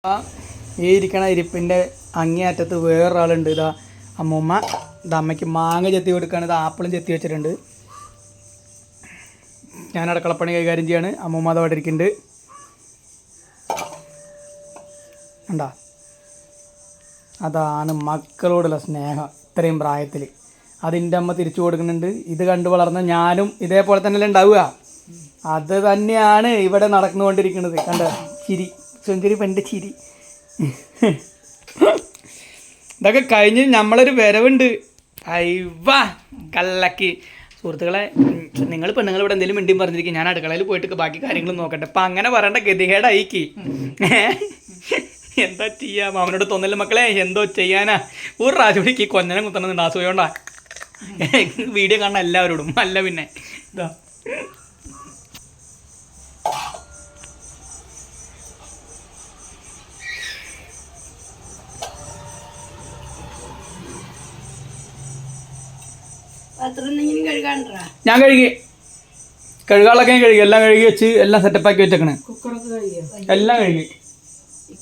ഈ ഇരിക്കണ ഇരിപ്പിൻ്റെ അങ്ങേയറ്റത്ത് വേറൊരാളുണ്ട്. ഇതാ അമ്മൂമ്മ. ഇത് അമ്മയ്ക്ക് മാങ്ങ ചെത്തി കൊടുക്കുകയാണ്. ഇത് ആപ്പിളും ചെത്തി വെച്ചിട്ടുണ്ട്. ഞാൻ അടുക്കളപ്പണി കൈകാര്യം ചെയ്യാണ്. അമ്മൂമ്മ അതവിടെ ഇരിക്കുന്നുണ്ട്. കണ്ടാ, അതാണ് മക്കളോടുള്ള സ്നേഹം ഇത്രയും പ്രായത്തിൽ. അതിൻ്റെ അമ്മ തിരിച്ചു കൊടുക്കുന്നുണ്ട്. ഇത് കണ്ടു വളർന്ന ഞാനും ഇതേപോലെ തന്നെയല്ലേ ഉണ്ടാവുക. അത് തന്നെയാണ് ഇവിടെ നടന്നുകൊണ്ടിരിക്കുന്നത്. കണ്ട ചിരി, സുന്ദരി പെണ്ണിൻ്റെ ചിരി. ഇതൊക്കെ കഴിഞ്ഞ് നമ്മളൊരു വരവുണ്ട്. അയ്വാ കല്ലക്കി. സുഹൃത്തുക്കളെ, നിങ്ങൾ പെണ്ണുങ്ങൾ ഇവിടെ എന്തെങ്കിലും മിണ്ടിയും പറഞ്ഞിരിക്കും. ഞാൻ അടുക്കളയിൽ പോയിട്ട് ബാക്കി കാര്യങ്ങൾ നോക്കട്ടെ. ഇപ്പം അങ്ങനെ പറയേണ്ട ഗതികേടായിക്ക്. എന്താ ചെയ്യാ, മാമനോട് തോന്നല്ലേ മക്കളെ, എന്തോ ചെയ്യാനാ. ഒരു പ്രാവശ്യം ഈ കൊഞ്ഞനെ കുത്തണമെന്നുണ്ട്. അസൂയോണ്ടാ വീഡിയോ കാണാൻ എല്ലാവരോടും. അല്ല പിന്നെ ഇതാ ഞാൻ കഴുകി, കഴുകാളൊക്കെ ഞാൻ കഴുകി, എല്ലാം കഴുകി വെച്ച് എല്ലാം സെറ്റപ്പാക്കി വെച്ചേക്കണേ. എല്ലാം കഴുകി.